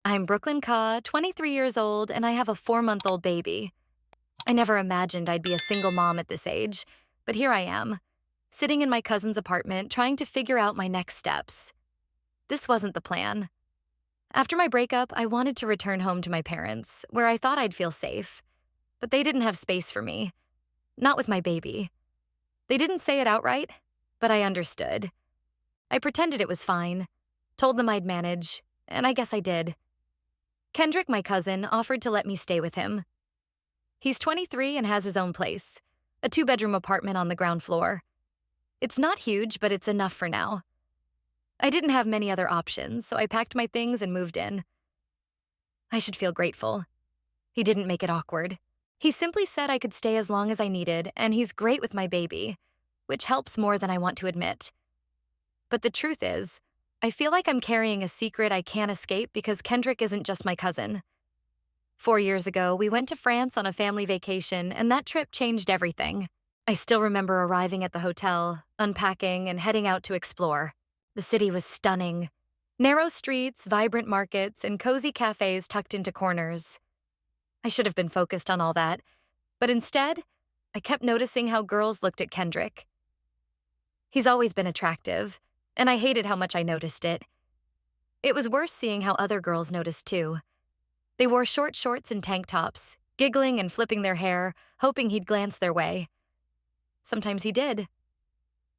I'm Brooklyn Ka, 23 years old, and I have a 4-month-old baby. I never imagined I'd be a single mom at this age, but here I am, sitting in my cousin's apartment trying to figure out my next steps. This wasn't the plan. After my breakup, I wanted to return home to my parents, where I thought I'd feel safe. But they didn't have space for me, not with my baby. They didn't say it outright, but I understood. I pretended it was fine, told them I'd manage, and I guess I did. Kendrick, my cousin, offered to let me stay with him. He's 23 and has his own place, a 2-bedroom apartment on the ground floor. It's not huge, but it's enough for now. I didn't have many other options, so I packed my things and moved in. I should feel grateful. He didn't make it awkward. He simply said I could stay as long as I needed, and he's great with my baby, which helps more than I want to admit. But the truth is, I feel like I'm carrying a secret I can't escape because Kendrick isn't just my cousin. 4 years ago, we went to France on a family vacation, and that trip changed everything. I still remember arriving at the hotel, unpacking, and heading out to explore. The city was stunning. Narrow streets, vibrant markets, and cozy cafes tucked into corners. I should have been focused on all that, but instead, I kept noticing how girls looked at Kendrick. He's always been attractive, and I hated how much I noticed it. It was worse seeing how other girls noticed too. They wore short shorts and tank tops, giggling and flipping their hair, hoping he'd glance their way. Sometimes he did.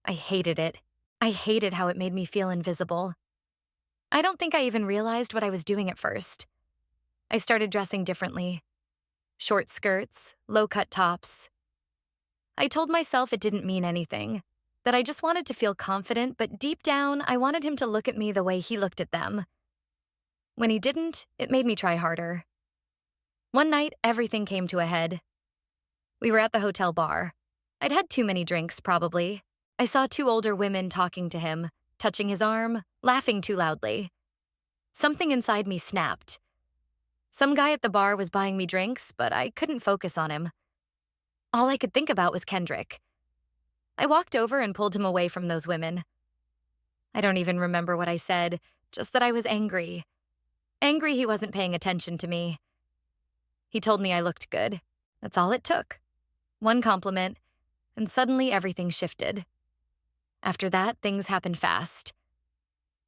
I hated it. I hated how it made me feel invisible. I don't think I even realized what I was doing at first. I started dressing differently. Short skirts, low-cut tops. I told myself it didn't mean anything, that I just wanted to feel confident, but deep down, I wanted him to look at me the way he looked at them. When he didn't, it made me try harder. One night, everything came to a head. We were at the hotel bar. I'd had too many drinks, probably. I saw 2 older women talking to him, touching his arm, laughing too loudly. Something inside me snapped. Some guy at the bar was buying me drinks, but I couldn't focus on him. All I could think about was Kendrick. I walked over and pulled him away from those women. I don't even remember what I said, just that I was angry. Angry he wasn't paying attention to me. He told me I looked good. That's all it took. One compliment, and suddenly everything shifted. After that, things happened fast.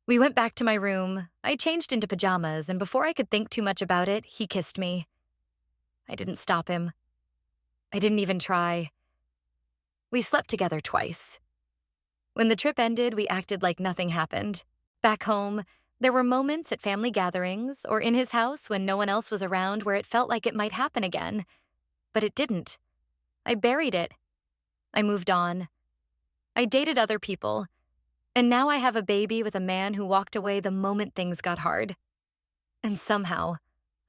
We went back to my room, I changed into pajamas, and before I could think too much about it, he kissed me. I didn't stop him. I didn't even try. We slept together twice. When the trip ended, we acted like nothing happened. Back home, there were moments at family gatherings or in his house when no one else was around where it felt like it might happen again. But it didn't. I buried it. I moved on. I dated other people. And now I have a baby with a man who walked away the moment things got hard. And somehow,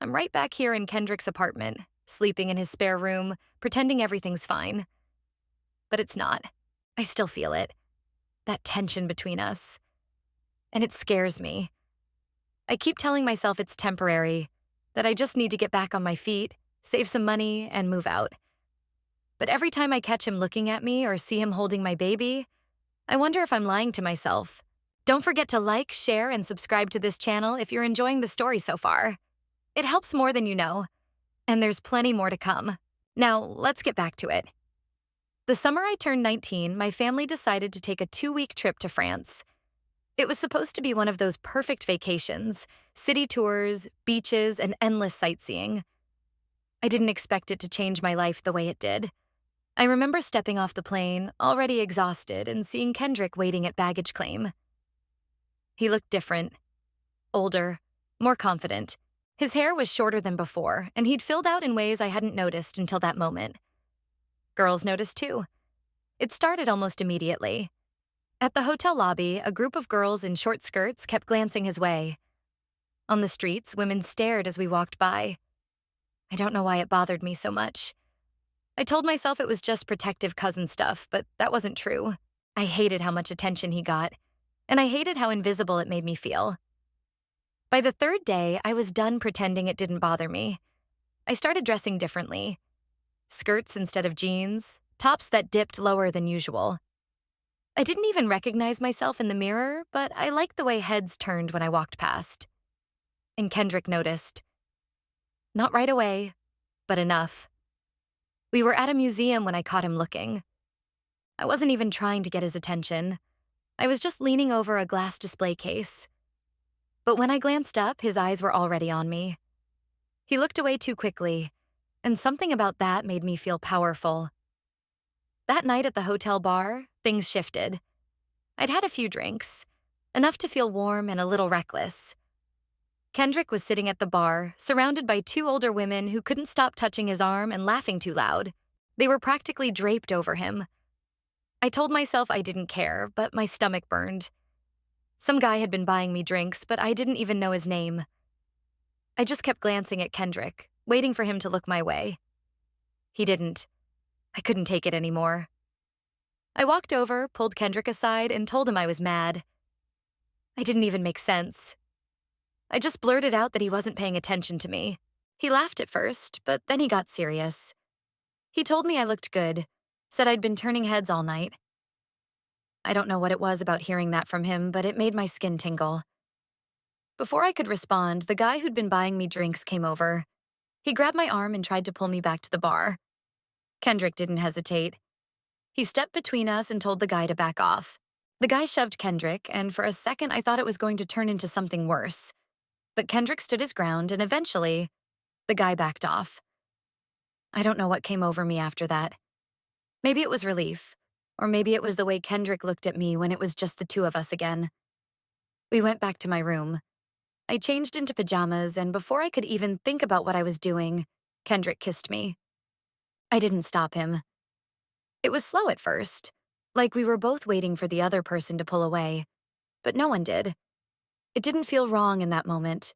I'm right back here in Kendrick's apartment, sleeping in his spare room, pretending everything's fine. But it's not. I still feel it. That tension between us. And it scares me. I keep telling myself it's temporary, that I just need to get back on my feet, save some money, and move out. But every time I catch him looking at me or see him holding my baby, I wonder if I'm lying to myself. Don't forget to like, share, and subscribe to this channel if you're enjoying the story so far. It helps more than you know. And there's plenty more to come. Now, let's get back to it. The summer I turned 19, my family decided to take a 2-week trip to France. It was supposed to be one of those perfect vacations, city tours, beaches, and endless sightseeing. I didn't expect it to change my life the way it did. I remember stepping off the plane, already exhausted, and seeing Kendrick waiting at baggage claim. He looked different. Older, more confident. His hair was shorter than before, and he'd filled out in ways I hadn't noticed until that moment. Girls noticed too. It started almost immediately. At the hotel lobby, a group of girls in short skirts kept glancing his way. On the streets, women stared as we walked by. I don't know why it bothered me so much. I told myself it was just protective cousin stuff, but that wasn't true. I hated how much attention he got, and I hated how invisible it made me feel. By the 3rd day, I was done pretending it didn't bother me. I started dressing differently. Skirts instead of jeans, tops that dipped lower than usual. I didn't even recognize myself in the mirror, but I liked the way heads turned when I walked past. and Kendrick noticed. Not right away, but enough. We were at a museum when I caught him looking. I wasn't even trying to get his attention. I was just leaning over a glass display case. But when I glanced up, his eyes were already on me. He looked away too quickly, and something about that made me feel powerful. That night at the hotel bar, things shifted. I'd had a few drinks, enough to feel warm and a little reckless. Kendrick was sitting at the bar, surrounded by two older women who couldn't stop touching his arm and laughing too loud. They were practically draped over him. I told myself I didn't care, but my stomach burned. Some guy had been buying me drinks, but I didn't even know his name. I just kept glancing at Kendrick, waiting for him to look my way. He didn't. I couldn't take it anymore. I walked over, pulled Kendrick aside, and told him I was mad. I didn't even make sense. I just blurted out that he wasn't paying attention to me. He laughed at first, but then he got serious. He told me I looked good, said I'd been turning heads all night. I don't know what it was about hearing that from him, but it made my skin tingle. Before I could respond, the guy who'd been buying me drinks came over. He grabbed my arm and tried to pull me back to the bar. Kendrick didn't hesitate. He stepped between us and told the guy to back off. The guy shoved Kendrick, and for a second I thought it was going to turn into something worse. But Kendrick stood his ground, and eventually, the guy backed off. I don't know what came over me after that. Maybe it was relief, or maybe it was the way Kendrick looked at me when it was just the two of us again. We went back to my room. I changed into pajamas, and before I could even think about what I was doing, Kendrick kissed me. I didn't stop him. It was slow at first, like we were both waiting for the other person to pull away, but no one did. It didn't feel wrong in that moment.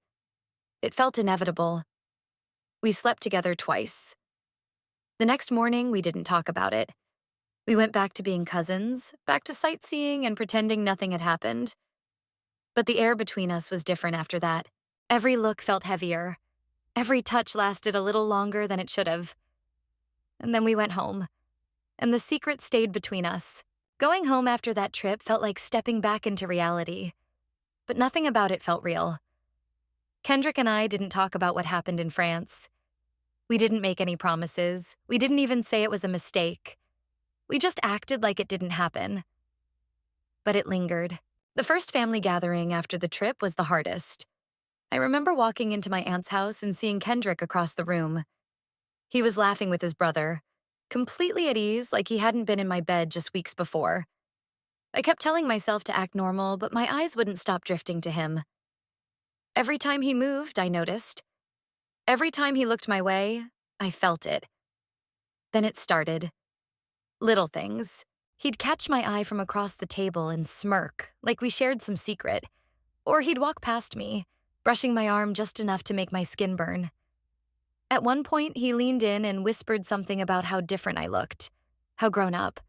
It felt inevitable. We slept together twice. The next morning, we didn't talk about it. We went back to being cousins, back to sightseeing and pretending nothing had happened. But the air between us was different after that. Every look felt heavier. Every touch lasted a little longer than it should have. And then we went home, and the secret stayed between us. Going home after that trip felt like stepping back into reality, but nothing about it felt real. Kendrick and I didn't talk about what happened in France. We didn't make any promises. We didn't even say it was a mistake. We just acted like it didn't happen. But it lingered. The first family gathering after the trip was the hardest. I remember walking into my aunt's house and seeing Kendrick across the room. He was laughing with his brother, completely at ease, like he hadn't been in my bed just weeks before. I kept telling myself to act normal, but my eyes wouldn't stop drifting to him. Every time he moved, I noticed. Every time he looked my way, I felt it. Then it started. Little things. He'd catch my eye from across the table and smirk, like we shared some secret. Or he'd walk past me, brushing my arm just enough to make my skin burn. At one point, he leaned in and whispered something about how different I looked, how grown up.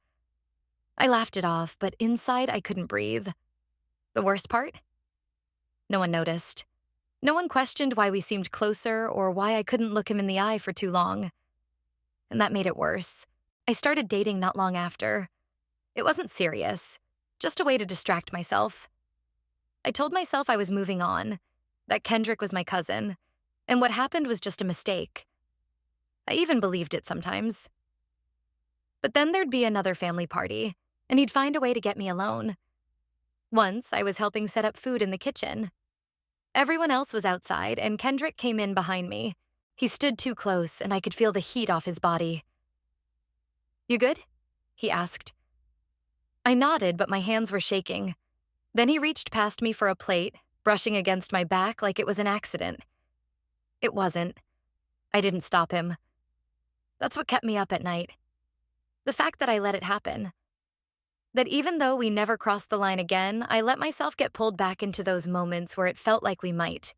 I laughed it off, but inside I couldn't breathe. The worst part? No one noticed. No one questioned why we seemed closer or why I couldn't look him in the eye for too long. And that made it worse. I started dating not long after. It wasn't serious, just a way to distract myself. I told myself I was moving on, that Kendrick was my cousin, and what happened was just a mistake. I even believed it sometimes. But then there'd be another family party, and he'd find a way to get me alone. Once, I was helping set up food in the kitchen. Everyone else was outside, and Kendrick came in behind me. He stood too close, and I could feel the heat off his body. "You good?" he asked. I nodded, but my hands were shaking. Then he reached past me for a plate, brushing against my back like it was an accident. It wasn't. I didn't stop him. That's what kept me up at night. The fact that I let it happen. That even though we never crossed the line again, I let myself get pulled back into those moments where it felt like we might.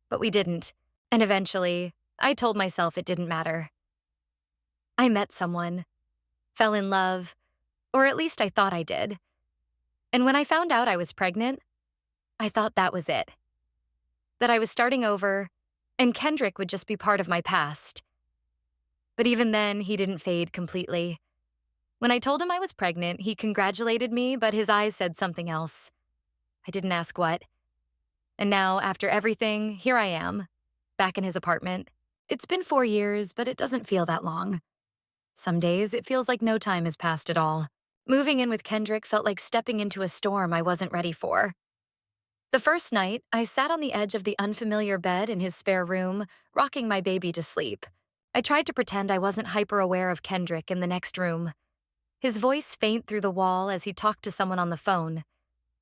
But we didn't, and eventually, I told myself it didn't matter. I met someone, fell in love, or at least I thought I did. And when I found out I was pregnant, I thought that was it. That I was starting over, and Kendrick would just be part of my past. But even then, he didn't fade completely. When I told him I was pregnant, he congratulated me, but his eyes said something else. I didn't ask what. And now, after everything, here I am, back in his apartment. It's been 4 years, but it doesn't feel that long. Some days, it feels like no time has passed at all. Moving in with Kendrick felt like stepping into a storm I wasn't ready for. The first night, I sat on the edge of the unfamiliar bed in his spare room, rocking my baby to sleep. I tried to pretend I wasn't hyper-aware of Kendrick in the next room. His voice faint through the wall as he talked to someone on the phone.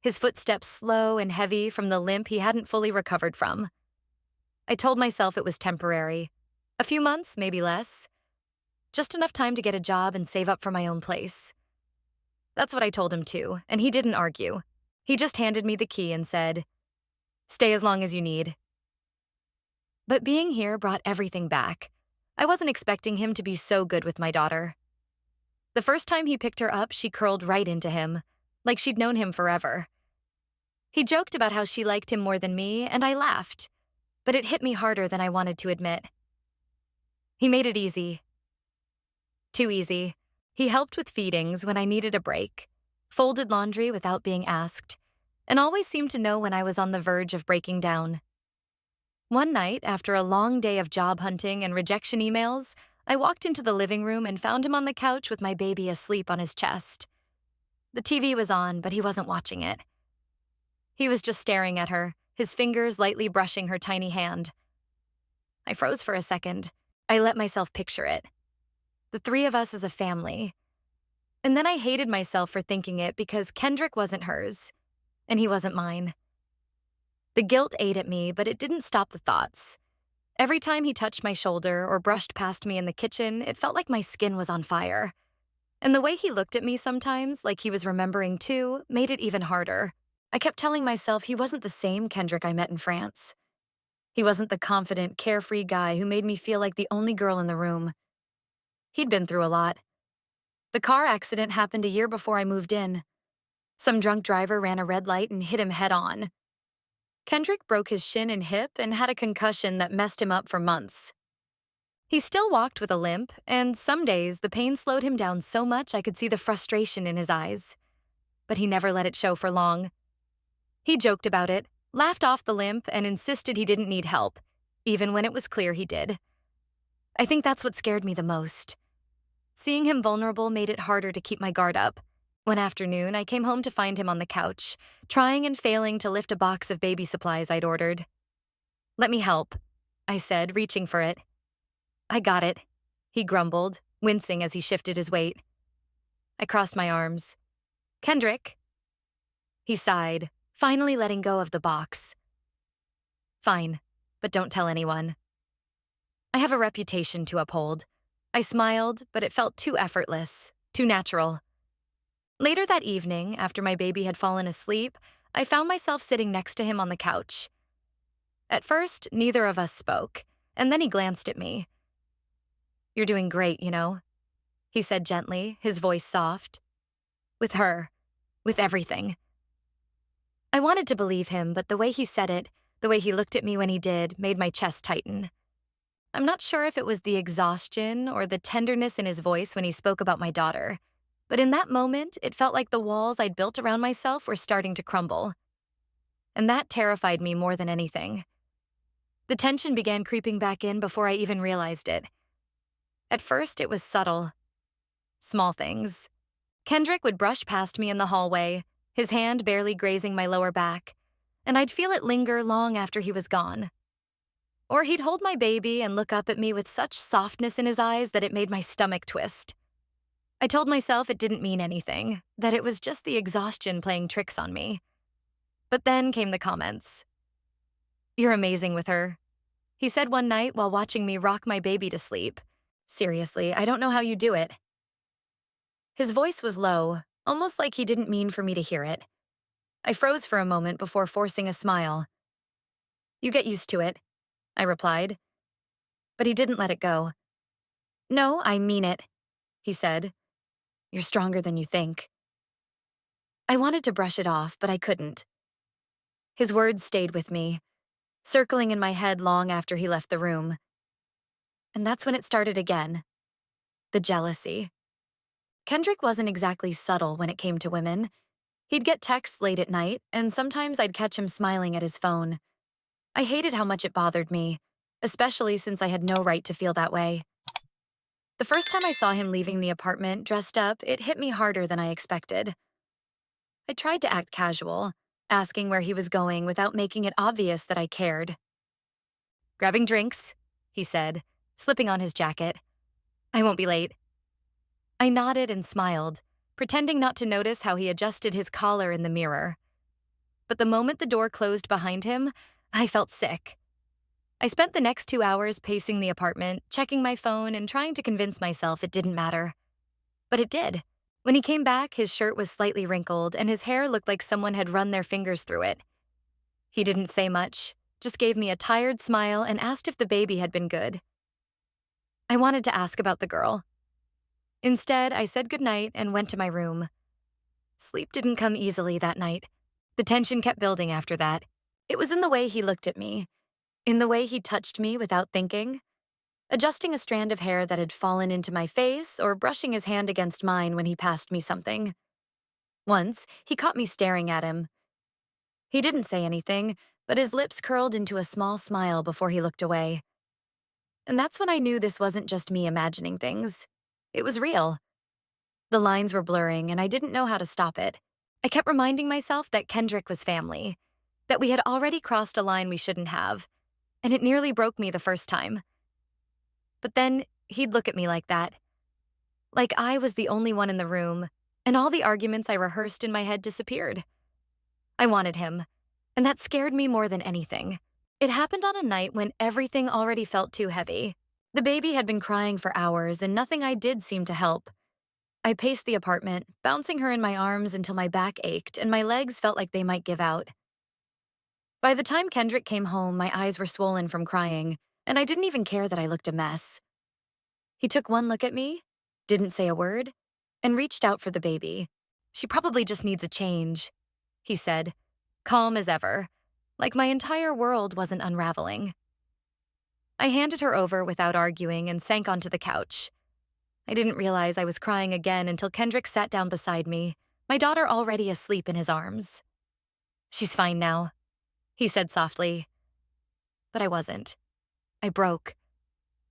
His footsteps slow and heavy from the limp he hadn't fully recovered from. I told myself it was temporary. A few months, maybe less. Just enough time to get a job and save up for my own place. That's what I told him too, and he didn't argue. He just handed me the key and said, "Stay as long as you need." But being here brought everything back. I wasn't expecting him to be so good with my daughter. The first time he picked her up, she curled right into him, like she'd known him forever. He joked about how she liked him more than me, and I laughed, but it hit me harder than I wanted to admit. He made it easy. Too easy. He helped with feedings when I needed a break, folded laundry without being asked, and always seemed to know when I was on the verge of breaking down. One night, after a long day of job hunting and rejection emails, I walked into the living room and found him on the couch with my baby asleep on his chest. The TV was on, but he wasn't watching it. He was just staring at her, his fingers lightly brushing her tiny hand. I froze for a second. I let myself picture it. The three of us as a family. And then I hated myself for thinking it because Kendrick wasn't hers, and he wasn't mine. The guilt ate at me, but it didn't stop the thoughts. Every time he touched my shoulder or brushed past me in the kitchen, it felt like my skin was on fire. And the way he looked at me sometimes, like he was remembering too, made it even harder. I kept telling myself he wasn't the same Kendrick I met in France. He wasn't the confident, carefree guy who made me feel like the only girl in the room. He'd been through a lot. The car accident happened a year before I moved in. Some drunk driver ran a red light and hit him head on. Kendrick broke his shin and hip and had a concussion that messed him up for months. He still walked with a limp, and some days the pain slowed him down so much I could see the frustration in his eyes. But he never let it show for long. He joked about it, laughed off the limp, and insisted he didn't need help, even when it was clear he did. I think that's what scared me the most. Seeing him vulnerable made it harder to keep my guard up. One afternoon, I came home to find him on the couch, trying and failing to lift a box of baby supplies I'd ordered. "Let me help," I said, reaching for it. "I got it," he grumbled, wincing as he shifted his weight. I crossed my arms. "Kendrick." He sighed, finally letting go of the box. "Fine, but don't tell anyone." I have a reputation to uphold. I smiled, but it felt too effortless, too natural. Later that evening, after my baby had fallen asleep, I found myself sitting next to him on the couch. At first, neither of us spoke, and then he glanced at me. "You're doing great, you know," he said gently, his voice soft. "With her. With everything." I wanted to believe him, but the way he said it, the way he looked at me when he did, made my chest tighten. I'm not sure if it was the exhaustion or the tenderness in his voice when he spoke about my daughter, but in that moment, it felt like the walls I'd built around myself were starting to crumble. And that terrified me more than anything. The tension began creeping back in before I even realized it. At first, it was subtle. Small things. Kendrick would brush past me in the hallway, his hand barely grazing my lower back, and I'd feel it linger long after he was gone. Or he'd hold my baby and look up at me with such softness in his eyes that it made my stomach twist. I told myself it didn't mean anything, that it was just the exhaustion playing tricks on me. But then came the comments. "You're amazing with her," he said one night while watching me rock my baby to sleep. "Seriously, I don't know how you do it." His voice was low, almost like he didn't mean for me to hear it. I froze for a moment before forcing a smile. "You get used to it," I replied. But he didn't let it go. "No, I mean it," he said. "You're stronger than you think." I wanted to brush it off, but I couldn't. His words stayed with me, circling in my head long after he left the room. And that's when it started again. The jealousy. Kendrick wasn't exactly subtle when it came to women. He'd get texts late at night, and sometimes I'd catch him smiling at his phone, I hated how much it bothered me, especially since I had no right to feel that way. The first time I saw him leaving the apartment dressed up, it hit me harder than I expected. I tried to act casual, asking where he was going without making it obvious that I cared. Grabbing drinks, he said, slipping on his jacket. I won't be late. I nodded and smiled, pretending not to notice how he adjusted his collar in the mirror. But the moment the door closed behind him, I felt sick. I spent the next 2 hours pacing the apartment, checking my phone and trying to convince myself it didn't matter. But it did. When he came back, his shirt was slightly wrinkled and his hair looked like someone had run their fingers through it. He didn't say much, just gave me a tired smile and asked if the baby had been good. I wanted to ask about the girl. Instead, I said goodnight and went to my room. Sleep didn't come easily that night. The tension kept building after that. It was in the way he looked at me, in the way he touched me without thinking, adjusting a strand of hair that had fallen into my face or brushing his hand against mine when he passed me something. Once, he caught me staring at him. He didn't say anything, but his lips curled into a small smile before he looked away. And that's when I knew this wasn't just me imagining things. It was real. The lines were blurring, and I didn't know how to stop it. I kept reminding myself that Kendrick was family, that we had already crossed a line we shouldn't have, and it nearly broke me the first time. But then he'd look at me like that. Like I was the only one in the room, and all the arguments I rehearsed in my head disappeared. I wanted him, and that scared me more than anything. It happened on a night when everything already felt too heavy. The baby had been crying for hours, and nothing I did seemed to help. I paced the apartment, bouncing her in my arms until my back ached and my legs felt like they might give out. By the time Kendrick came home, my eyes were swollen from crying, and I didn't even care that I looked a mess. He took one look at me, didn't say a word, and reached out for the baby. She probably just needs a change, he said, calm as ever, like my entire world wasn't unraveling. I handed her over without arguing and sank onto the couch. I didn't realize I was crying again until Kendrick sat down beside me, my daughter already asleep in his arms. She's fine now, he said softly. But I wasn't. I broke.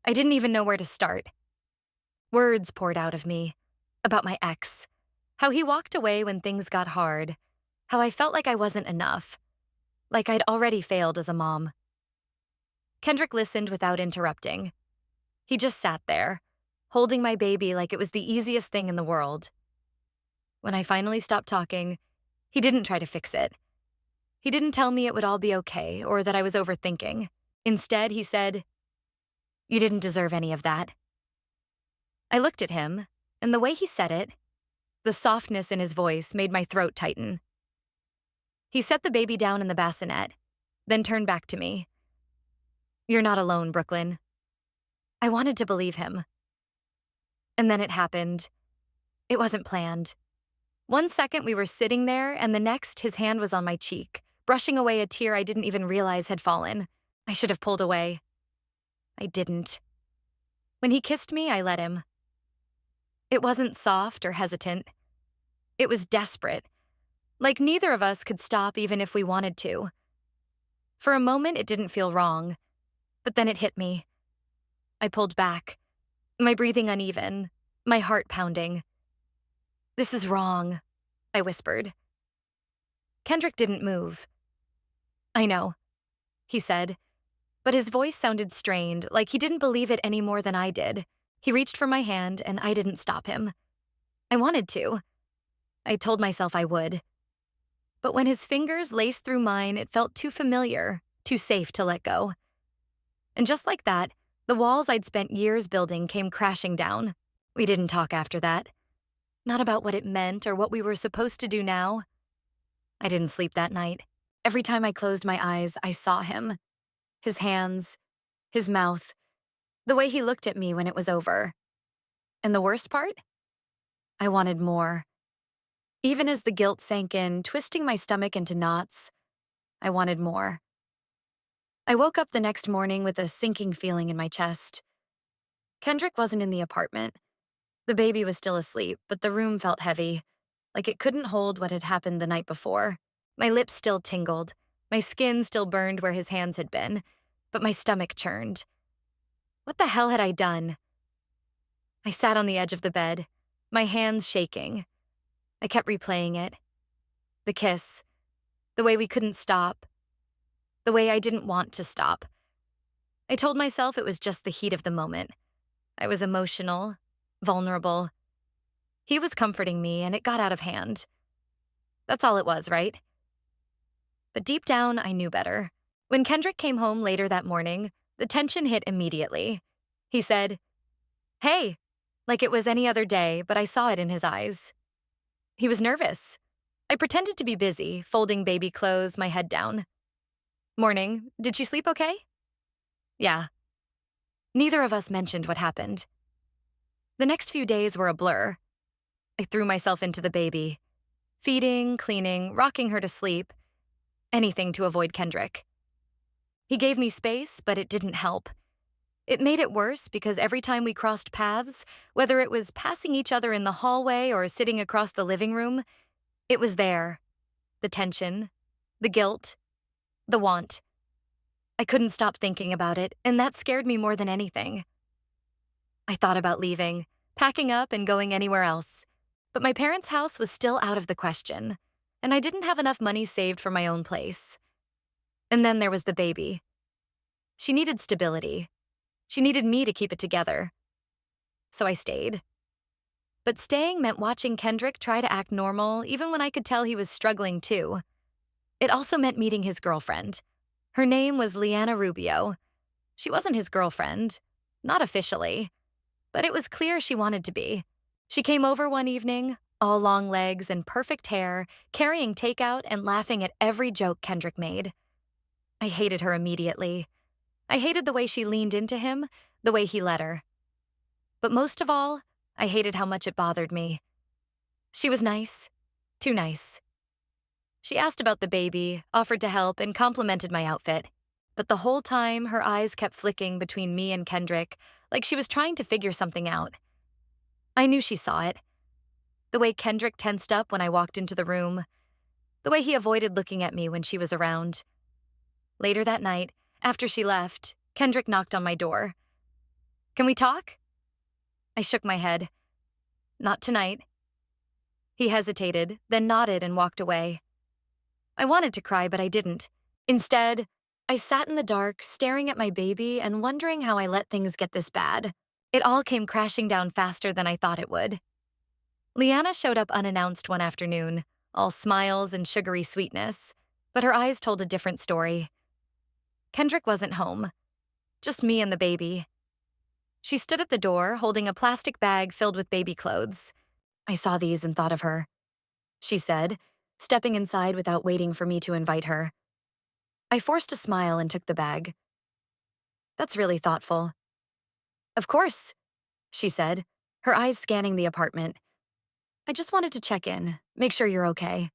I didn't even know where to start. Words poured out of me about my ex, how he walked away when things got hard, how I felt like I wasn't enough, like I'd already failed as a mom. Kendrick listened without interrupting. He just sat there, holding my baby like it was the easiest thing in the world. When I finally stopped talking, he didn't try to fix it. He didn't tell me it would all be okay or that I was overthinking. Instead, he said, "You didn't deserve any of that." I looked at him, and the way he said it, the softness in his voice made my throat tighten. He set the baby down in the bassinet, then turned back to me. "You're not alone, Brooklyn." I wanted to believe him. And then it happened. It wasn't planned. One second we were sitting there, and the next his hand was on my cheek, brushing away a tear I didn't even realize had fallen. I should have pulled away. I didn't. When he kissed me, I let him. It wasn't soft or hesitant. It was desperate, like neither of us could stop even if we wanted to. For a moment, it didn't feel wrong, but then it hit me. I pulled back, my breathing uneven, my heart pounding. "This is wrong," I whispered. Kendrick didn't move. "I know," he said, but his voice sounded strained, like he didn't believe it any more than I did. He reached for my hand, and I didn't stop him. I wanted to. I told myself I would. But when his fingers laced through mine, it felt too familiar, too safe to let go. And just like that, the walls I'd spent years building came crashing down. We didn't talk after that. Not about what it meant or what we were supposed to do now. I didn't sleep that night. Every time I closed my eyes, I saw him. His hands, his mouth, the way he looked at me when it was over. And the worst part? I wanted more. Even as the guilt sank in, twisting my stomach into knots, I wanted more. I woke up the next morning with a sinking feeling in my chest. Kendrick wasn't in the apartment. The baby was still asleep, but the room felt heavy, like it couldn't hold what had happened the night before. My lips still tingled, My skin still burned where his hands had been, but my stomach churned. What the hell had I done? I sat on the edge of the bed, my hands shaking. I kept replaying it. The kiss, the way we couldn't stop, the way I didn't want to stop. I told myself it was just the heat of the moment. I was emotional, vulnerable. He was comforting me, and it got out of hand. That's all it was, right? But deep down, I knew better. When Kendrick came home later that morning, the tension hit immediately. He said, "Hey," like it was any other day, but I saw it in his eyes. He was nervous. I pretended to be busy, folding baby clothes, my head down. "Morning. Did she sleep okay?" "Yeah." Neither of us mentioned what happened. The next few days were a blur. I threw myself into the baby, feeding, cleaning, rocking her to sleep, anything to avoid Kendrick. He gave me space, but it didn't help. It made it worse because every time we crossed paths, whether it was passing each other in the hallway or sitting across the living room, it was there. The tension, the guilt, the want. I couldn't stop thinking about it, and that scared me more than anything. I thought about leaving, packing up and going anywhere else. But my parents' house was still out of the question, and I didn't have enough money saved for my own place. And then there was the baby. She needed stability. She needed me to keep it together. So I stayed. But staying meant watching Kendrick try to act normal even when I could tell he was struggling too. It also meant meeting his girlfriend. Her name was Liana Rubio. She wasn't his girlfriend, not officially, but it was clear she wanted to be. She came over one evening, all long legs and perfect hair, carrying takeout and laughing at every joke Kendrick made. I hated her immediately. I hated the way she leaned into him, the way he let her. But most of all, I hated how much it bothered me. She was nice, too nice. She asked about the baby, offered to help, and complimented my outfit. But the whole time, her eyes kept flicking between me and Kendrick, like she was trying to figure something out. I knew she saw it. The way Kendrick tensed up when I walked into the room. The way he avoided looking at me when she was around. Later that night, after she left, Kendrick knocked on my door. "Can we talk?" I shook my head. "Not tonight." He hesitated, then nodded and walked away. I wanted to cry, but I didn't. Instead, I sat in the dark, staring at my baby and wondering how I let things get this bad. It all came crashing down faster than I thought it would. Liana showed up unannounced one afternoon, all smiles and sugary sweetness, but her eyes told a different story. Kendrick wasn't home, just me and the baby. She stood at the door, holding a plastic bag filled with baby clothes. "I saw these and thought of her," she said, stepping inside without waiting for me to invite her. I forced a smile and took the bag. "That's really thoughtful." "Of course," she said, her eyes scanning the apartment. "I just wanted to check in, make sure you're okay."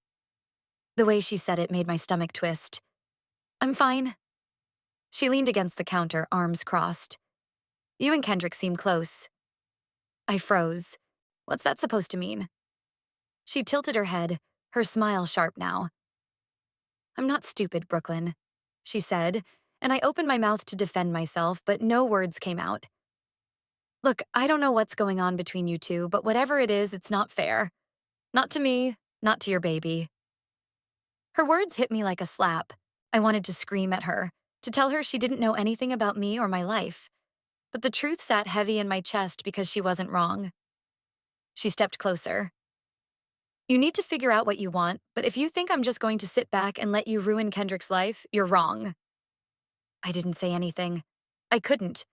The way she said it made my stomach twist. "I'm fine." She leaned against the counter, arms crossed. "You and Kendrick seem close." I froze. What's that supposed to mean? She tilted her head, her smile sharp now. "I'm not stupid, Brooklyn," she said, and I opened my mouth to defend myself, but no words came out. "Look, I don't know what's going on between you two, but whatever it is, it's not fair. Not to me, not to your baby." Her words hit me like a slap. I wanted to scream at her, to tell her she didn't know anything about me or my life. But the truth sat heavy in my chest because she wasn't wrong. She stepped closer. "You need to figure out what you want, but if you think I'm just going to sit back and let you ruin Kendrick's life, you're wrong." I didn't say anything. I couldn't.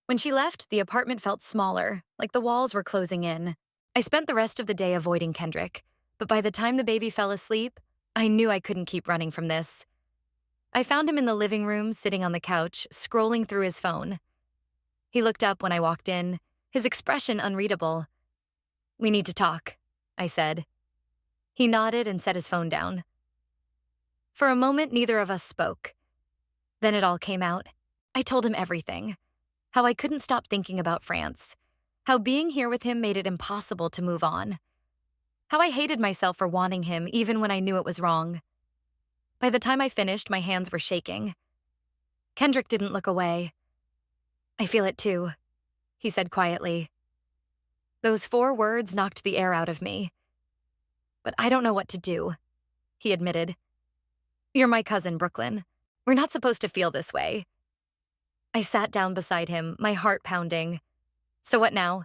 When she left, the apartment felt smaller, like the walls were closing in. I spent the rest of the day avoiding Kendrick, but by the time the baby fell asleep, I knew I couldn't keep running from this. I found him in the living room, sitting on the couch, scrolling through his phone. He looked up when I walked in, his expression unreadable. "We need to talk," I said. He nodded and set his phone down. For a moment, neither of us spoke. Then it all came out. I told him everything. How I couldn't stop thinking about France. How being here with him made it impossible to move on. How I hated myself for wanting him even when I knew it was wrong. By the time I finished, my hands were shaking. Kendrick didn't look away. "I feel it too," he said quietly. Those 4 words knocked the air out of me. "But I don't know what to do," he admitted. "You're my cousin, Brooklyn. We're not supposed to feel this way." I sat down beside him, my heart pounding. "So what now?"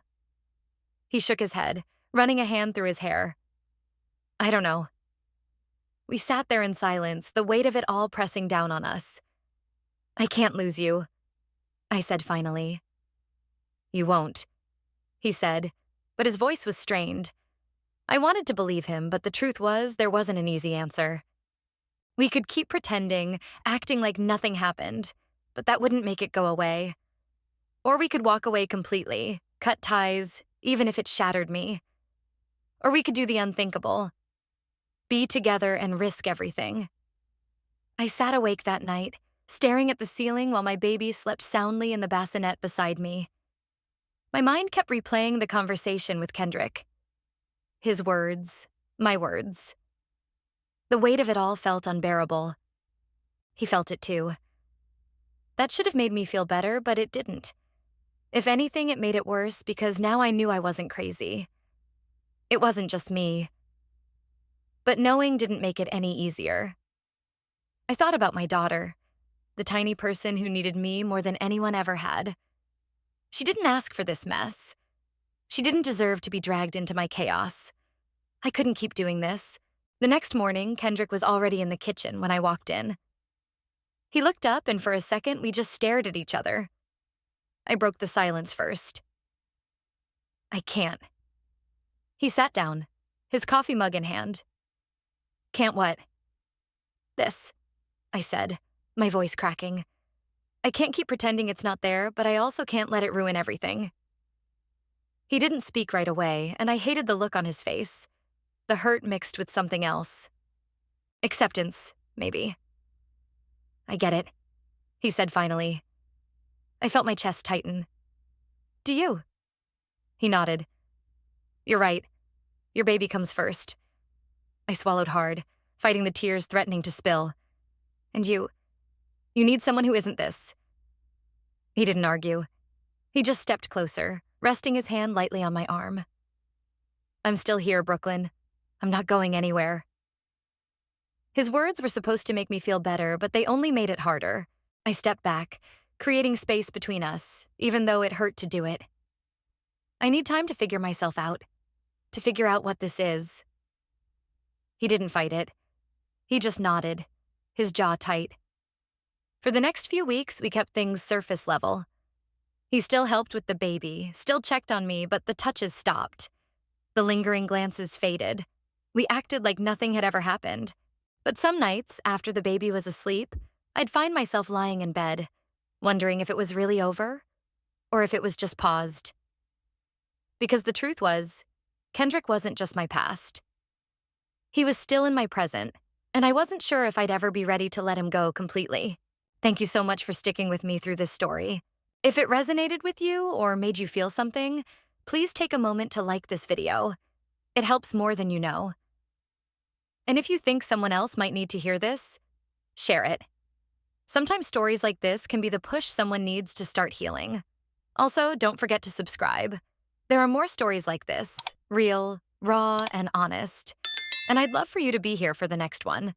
He shook his head, running a hand through his hair. "I don't know." We sat there in silence, the weight of it all pressing down on us. "I can't lose you," I said finally. "You won't," he said, but his voice was strained. I wanted to believe him, but the truth was there wasn't an easy answer. We could keep pretending, acting like nothing happened, but that wouldn't make it go away. Or we could walk away completely, cut ties, even if it shattered me. Or we could do the unthinkable, be together and risk everything. I sat awake that night, staring at the ceiling while my baby slept soundly in the bassinet beside me. My mind kept replaying the conversation with Kendrick. His words, my words. The weight of it all felt unbearable. He felt it too. That should have made me feel better, but it didn't. If anything, it made it worse because now I knew I wasn't crazy. It wasn't just me. But knowing didn't make it any easier. I thought about my daughter, the tiny person who needed me more than anyone ever had. She didn't ask for this mess. She didn't deserve to be dragged into my chaos. I couldn't keep doing this. The next morning, Kendrick was already in the kitchen when I walked in. He looked up, and for a second, we just stared at each other. I broke the silence first. "I can't." He sat down, his coffee mug in hand. "Can't what?" "This," I said, my voice cracking. "I can't keep pretending it's not there, but I also can't let it ruin everything." He didn't speak right away, and I hated the look on his face. The hurt mixed with something else. Acceptance, maybe. "I get it," he said finally. I felt my chest tighten. "Do you?" He nodded. "You're right. Your baby comes first." I swallowed hard, fighting the tears threatening to spill. "And you need someone who isn't this." He didn't argue. He just stepped closer, resting his hand lightly on my arm. "I'm still here, Brooklyn. I'm not going anywhere." His words were supposed to make me feel better, but they only made it harder. I stepped back, creating space between us, even though it hurt to do it. "I need time to figure myself out, to figure out what this is." He didn't fight it. He just nodded, his jaw tight. For the next few weeks, we kept things surface level. He still helped with the baby, still checked on me, but the touches stopped. The lingering glances faded. We acted like nothing had ever happened. But some nights, after the baby was asleep, I'd find myself lying in bed, wondering if it was really over, or if it was just paused. Because the truth was, Kendrick wasn't just my past. He was still in my present, and I wasn't sure if I'd ever be ready to let him go completely. Thank you so much for sticking with me through this story. If it resonated with you or made you feel something, please take a moment to like this video. It helps more than you know. And if you think someone else might need to hear this, share it. Sometimes stories like this can be the push someone needs to start healing. Also, don't forget to subscribe. There are more stories like this, real, raw, and honest. And I'd love for you to be here for the next one.